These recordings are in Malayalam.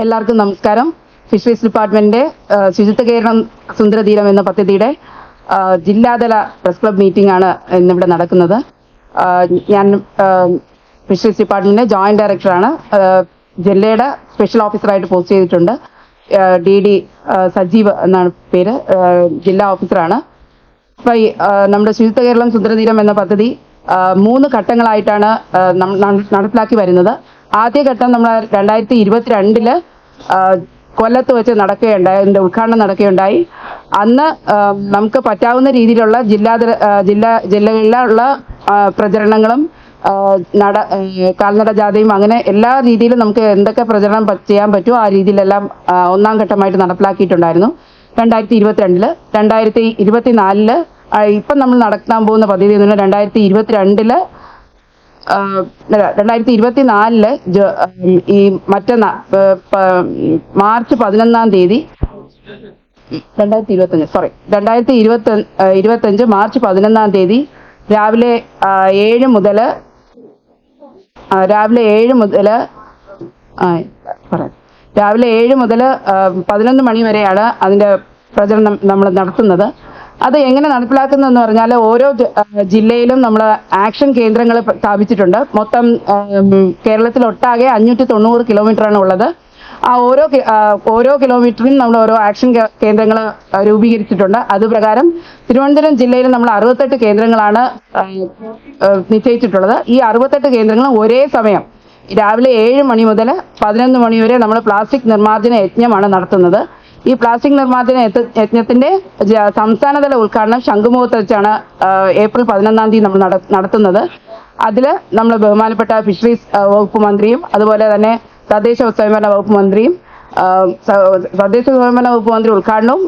എല്ലാവർക്കും നമസ്കാരം. ഫിഷറീസ് ഡിപ്പാർട്ട്മെന്റിന്റെ ശുചിത്വ കേരളം സുന്ദരതീരം എന്ന പദ്ധതിയുടെ ജില്ലാതല പ്രസ് ക്ലബ് മീറ്റിംഗ് ആണ് ഇന്നിവിടെ നടക്കുന്നത്. ഞാൻ ഫിഷറീസ് ഡിപ്പാർട്ട്മെന്റിന്റെ ജോയിന്റ് ഡയറക്ടറാണ്. ജില്ലയുടെ സ്പെഷ്യൽ ഓഫീസറായിട്ട് പോസ്റ്റ് ചെയ്തിട്ടുണ്ട്. DD സജീവ് എന്നാണ് പേര്. ജില്ലാ ഓഫീസറാണ്. അപ്പൊ നമ്മുടെ ശുചിത്വ കേരളം സുന്ദരതീരം എന്ന പദ്ധതി 3 ഘട്ടങ്ങളായിട്ടാണ് നടപ്പിലാക്കി വരുന്നത്. ആദ്യ ഘട്ടം നമ്മൾ 2022 കൊല്ലത്ത് വെച്ച് നടക്കുകയുണ്ടായി. അതിന്റെ ഉദ്ഘാടനം നടക്കുകയുണ്ടായി. അന്ന് നമുക്ക് പറ്റാവുന്ന രീതിയിലുള്ള ജില്ലകളിലുള്ള പ്രചരണങ്ങളും കാൽനട ജാഥയും അങ്ങനെ എല്ലാ രീതിയിലും നമുക്ക് എന്തൊക്കെ പ്രചരണം ചെയ്യാൻ പറ്റുമോ ആ രീതിയിലെല്ലാം ഒന്നാം ഘട്ടമായിട്ട് നടപ്പിലാക്കിയിട്ടുണ്ടായിരുന്നു 2022. 2024 ഇപ്പം നമ്മൾ നടത്താൻ പോകുന്ന പദ്ധതി എന്ന് പറഞ്ഞാൽ 2024 ഈ മറ്റന്നാൾ മാർച്ച് 11 തീയതി 2025 മാർച്ച് 11 തീയതി രാവിലെ 7 മുതൽ 11 മണി വരെയാണ് അതിന്റെ പ്രചരണം നമ്മൾ നടത്തുന്നത്. അത് എങ്ങനെ നടപ്പിലാക്കുന്നതെന്ന് പറഞ്ഞാൽ ഓരോ ജില്ലയിലും നമ്മൾ ആക്ഷൻ കേന്ദ്രങ്ങൾ സ്ഥാപിച്ചിട്ടുണ്ട്. മൊത്തം കേരളത്തിലൊട്ടാകെ 590 കിലോമീറ്ററാണ് ഉള്ളത്. ആ ഓരോ കിലോമീറ്ററിനും നമ്മൾ ഓരോ ആക്ഷൻ കേന്ദ്രങ്ങൾ രൂപീകരിച്ചിട്ടുണ്ട്. അതുപ്രകാരം തിരുവനന്തപുരം ജില്ലയിൽ നമ്മൾ 68 കേന്ദ്രങ്ങളാണ് നിശ്ചയിച്ചിട്ടുള്ളത്. ഈ 68 കേന്ദ്രങ്ങളും ഒരേ സമയം രാവിലെ 7 മണി മുതൽ 11 മണി വരെ നമ്മൾ പ്ലാസ്റ്റിക് നിർമ്മാർജ്ജന യജ്ഞമാണ് നടത്തുന്നത്. ഈ പ്ലാസ്റ്റിക് നിർമ്മാർജ്ജന യജ്ഞത്തിന്റെ സംസ്ഥാനതല ഉദ്ഘാടനം ശംഖുമുഖത്ത് വെച്ചാണ് ഏപ്രിൽ 11 തീയതി നമ്മൾ നടത്തുന്നത്. അതിൽ നമ്മൾ ബഹുമാനപ്പെട്ട ഫിഷറീസ് വകുപ്പ് മന്ത്രിയും അതുപോലെ തന്നെ തദ്ദേശ സ്വയംഭരണ വകുപ്പ് മന്ത്രിയും ഉദ്ഘാടനവും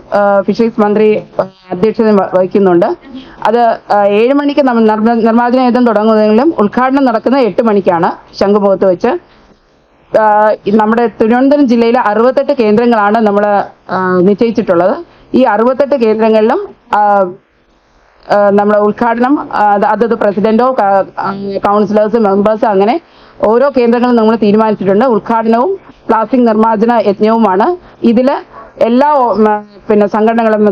ഫിഷറീസ് മന്ത്രി അധ്യക്ഷത വഹിക്കുന്നുണ്ട്. അത് 7 മണിക്ക് നമ്മൾ നിർമ്മാർജ്ജന യജ്ഞം തുടങ്ങുന്നതെങ്കിലും ഉദ്ഘാടനം നടക്കുന്നത് 8 മണിക്കാണ് ശംഖുമുഖത്ത് വെച്ച്. നമ്മുടെ തിരുവനന്തപുരം ജില്ലയിലെ 68 കേന്ദ്രങ്ങളാണ് നമ്മൾ നിശ്ചയിച്ചിട്ടുള്ളത്. ഈ 68 കേന്ദ്രങ്ങളിലും നമ്മുടെ ഉദ്ഘാടനം അതത് പ്രസിഡന്റോ കൗൺസിലേഴ്സ് മെമ്പേഴ്സ് അങ്ങനെ ഓരോ കേന്ദ്രങ്ങളും നമ്മൾ തീരുമാനിച്ചിട്ടുണ്ട്. ഉദ്ഘാടനവും പ്ലാസ്റ്റിക് നിർമ്മാർജ്ജന യജ്ഞവുമാണ്. ഇതിൽ എല്ലാ സംഘടനകളും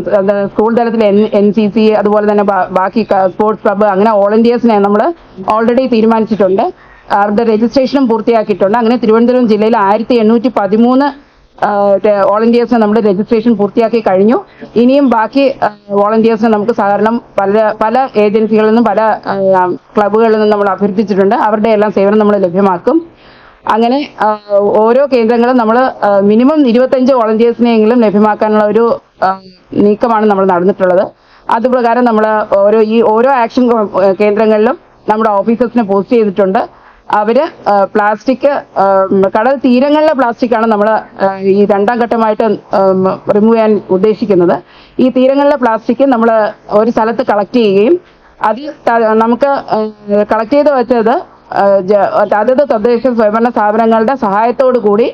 സ്കൂൾ തലത്തിൽ NCC അതുപോലെ തന്നെ ബാക്കി സ്പോർട്സ് ക്ലബ്ബ് അങ്ങനെ വോളണ്ടിയേഴ്സിനെ നമ്മൾ ഓൾറെഡി തീരുമാനിച്ചിട്ടുണ്ട്. അവരുടെ രജിസ്ട്രേഷനും പൂർത്തിയാക്കിയിട്ടുണ്ട്. അങ്ങനെ തിരുവനന്തപുരം ജില്ലയിൽ 1813 വോളണ്ടിയേഴ്സിന് നമ്മുടെ രജിസ്ട്രേഷൻ പൂർത്തിയാക്കി കഴിഞ്ഞു. ഇനിയും ബാക്കി വോളണ്ടിയേഴ്സിന് നമുക്ക് സഹകരണം പല ഏജൻസികളിൽ നിന്നും പല ക്ലബ്ബുകളിൽ നിന്നും നമ്മൾ അഭ്യർത്ഥിച്ചിട്ടുണ്ട്. അവരുടെ എല്ലാം സേവനം നമ്മൾ ലഭ്യമാക്കും. അങ്ങനെ ഓരോ കേന്ദ്രങ്ങളും നമ്മൾ മിനിമം 25 വോളണ്ടിയേഴ്സിനെയെങ്കിലും ലഭ്യമാക്കാനുള്ള ഒരു നീക്കമാണ് നമ്മൾ നടന്നിട്ടുള്ളത്. അതുപ്രകാരം നമ്മൾ ഓരോ ആക്ഷൻ കേന്ദ്രങ്ങളിലും നമ്മുടെ ഓഫീസേഴ്സിനെ പോസ്റ്റ് ചെയ്തിട്ടുണ്ട്. അവര് പ്ലാസ്റ്റിക് കടൽ തീരങ്ങളിലെ പ്ലാസ്റ്റിക്കാണ് നമ്മൾ ഈ 2ാം ഘട്ടമായിട്ട് റിമൂവ് ചെയ്യാൻ ഉദ്ദേശിക്കുന്നത്. ഈ തീരങ്ങളിലെ പ്ലാസ്റ്റിക് നമ്മൾ ഒരു സ്ഥലത്ത് കളക്ട് ചെയ്യുകയും അത് നമുക്ക് കളക്ട് ചെയ്ത് വെച്ചത് അതത് തദ്ദേശ സ്വയംഭരണ സ്ഥാപനങ്ങളുടെ സഹായത്തോടു കൂടി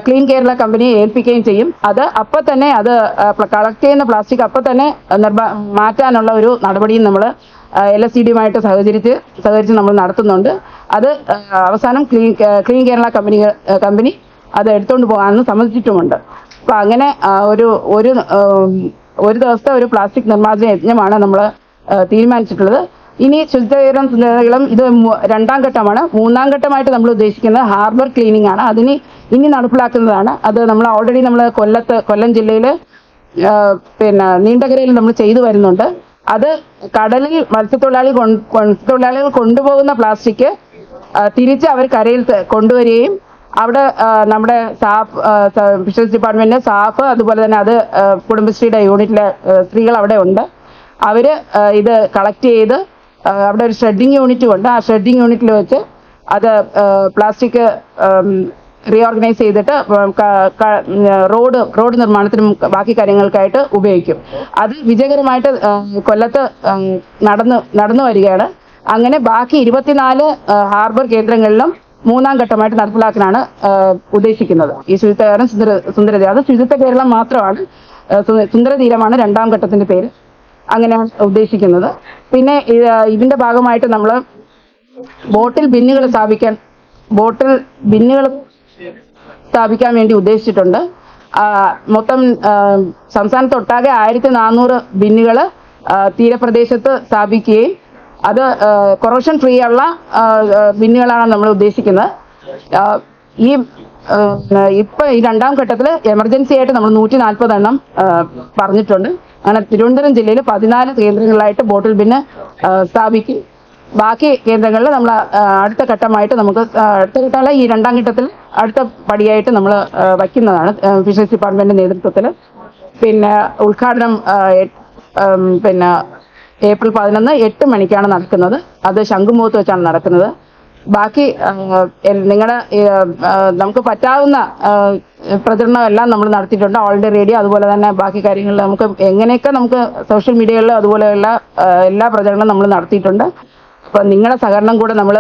ക്ലീൻ കേരള കമ്പനിയെ ഏൽപ്പിക്കുകയും ചെയ്യും. അത് അപ്പം തന്നെ കളക്ട് ചെയ്യുന്ന പ്ലാസ്റ്റിക് അപ്പം തന്നെ മാറ്റാനുള്ള ഒരു നടപടിയും നമ്മൾ LSCDയുമായിട്ട് സഹകരിച്ച് നമ്മൾ നടത്തുന്നുണ്ട്. അത് അവസാനം ക്ലീൻ കേരള കമ്പനി അത് എടുത്തുകൊണ്ട് പോകാമെന്ന് സമ്മതിച്ചിട്ടുമുണ്ട്. അപ്പം അങ്ങനെ ഒരു ദിവസത്തെ ഒരു പ്ലാസ്റ്റിക് നിർമ്മാർജ്ജന യജ്ഞമാണ് നമ്മൾ തീരുമാനിച്ചിട്ടുള്ളത്. ഇനി ശുചിത്വകേരളം ഇത് 2ാം ഘട്ടമാണ്. 3ാം ഘട്ടമായിട്ട് നമ്മൾ ഉദ്ദേശിക്കുന്നത് ഹാർബർ ക്ലീനിങ് ആണ്. ഇനി നടപ്പിലാക്കുന്നതാണ്. അത് നമ്മൾ ഓൾറെഡി നമ്മൾ കൊല്ലം ജില്ലയിൽ നീണ്ടകരയിൽ നമ്മൾ ചെയ്തു വരുന്നുണ്ട്. അത് കടലിൽ മത്സ്യത്തൊഴിലാളികൾ കൊണ്ടുപോകുന്ന പ്ലാസ്റ്റിക് തിരിച്ച് അവർ കരയിൽ കൊണ്ടുവരികയും അവിടെ നമ്മുടെ ഫിഷറീസ് ഡിപ്പാർട്ട്മെന്റിന്റെ സ്റ്റാഫ് അതുപോലെ തന്നെ അത് കുടുംബശ്രീയുടെ യൂണിറ്റിലെ സ്ത്രീകൾ അവിടെ ഉണ്ട്. അവര് ഇത് കളക്ട് ചെയ്ത് അവിടെ ഒരു ഷ്രെഡിങ് യൂണിറ്റും ഉണ്ട്. ആ ഷ്രെഡിങ് യൂണിറ്റിൽ വെച്ച് അത് പ്ലാസ്റ്റിക് റീഓർഗനൈസ് ചെയ്തിട്ട് റോഡ് നിർമ്മാണത്തിനും ബാക്കി കാര്യങ്ങൾക്കായിട്ട് ഉപയോഗിക്കും. അത് വിജയകരമായിട്ട് കൊല്ലത്ത് നടന്നു വരികയാണ്. അങ്ങനെ ബാക്കി 24 ഹാർബർ കേന്ദ്രങ്ങളിലും 3ാം ഘട്ടമായിട്ട് നടപ്പിലാക്കാനാണ് ഉദ്ദേശിക്കുന്നത്. ഈ ശുചിത്വ കേരളം സുന്ദരതീരം അത് ശുചിത്വ കേരളം മാത്രമാണ്. സുന്ദരതീരമാണ് 2ാം ഘട്ടത്തിന്റെ പേര്. അങ്ങനെയാണ് ഉദ്ദേശിക്കുന്നത്. പിന്നെ ഇതിന്റെ ഭാഗമായിട്ട് നമ്മൾ ബോട്ടിൽ ബിന്നുകൾ സ്ഥാപിക്കാൻ സ്ഥാപിക്കാൻ വേണ്ടി ഉദ്ദേശിച്ചിട്ടുണ്ട്. മൊത്തം സംസ്ഥാനത്തൊട്ടാകെ 1400 ബിന്നുകൾ തീരപ്രദേശത്ത് സ്ഥാപിക്കുകയും അത് കൊറോഷൻ ഫ്രീ ഉള്ള ബിന്നുകളാണ് നമ്മൾ ഉദ്ദേശിക്കുന്നത്. ഈ ഇപ്പൊ ഈ രണ്ടാം ഘട്ടത്തിൽ എമർജൻസി ആയിട്ട് നമ്മൾ 140 എണ്ണം പറഞ്ഞിട്ടുണ്ട്. അങ്ങനെ തിരുവനന്തപുരം ജില്ലയിൽ 14 കേന്ദ്രങ്ങളിലായിട്ട് ബോട്ടിൽ ബിന്ന് സ്ഥാപിക്കും. ബാക്കി കേന്ദ്രങ്ങളിൽ നമ്മൾ അടുത്ത ഘട്ടമായിട്ട് നമുക്ക് അടുത്ത ഘട്ടമല്ല, ഈ രണ്ടാം ഘട്ടത്തിൽ അടുത്ത പടിയായിട്ട് നമ്മൾ വയ്ക്കുന്നതാണ് ഫിഷറീസ് ഡിപ്പാർട്ട്മെന്റിന്റെ നേതൃത്വത്തിൽ. പിന്നെ ഉദ്ഘാടനം പിന്നെ ഏപ്രിൽ 11 8 മണിക്കാണ് നടക്കുന്നത്. അത് ശംഖുമുഖത്ത് വെച്ചാണ് നടക്കുന്നത്. ബാക്കി നിങ്ങളുടെ നമുക്ക് പറ്റാവുന്ന പ്രചരണം എല്ലാം നമ്മൾ നടത്തിയിട്ടുണ്ട്. ഓൾ ഇന്ത്യ റേഡിയോ അതുപോലെ തന്നെ ബാക്കി കാര്യങ്ങളിൽ നമുക്ക് എങ്ങനെയൊക്കെ നമുക്ക് സോഷ്യൽ മീഡിയകളിൽ അതുപോലെയുള്ള എല്ലാ പ്രചരണവും നമ്മൾ നടത്തിയിട്ടുണ്ട്. അപ്പം നിങ്ങളുടെ സഹകരണം കൂടെ നമ്മൾ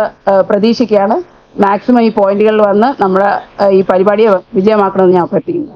പ്രതീക്ഷിക്കുകയാണ്. മാക്സിമം ഈ പോയിന്റുകളിൽ വന്ന് നമ്മുടെ ഈ പരിപാടിയെ വിജയമാക്കണമെന്ന് ഞാൻ അഭ്യർത്ഥിക്കുന്നു.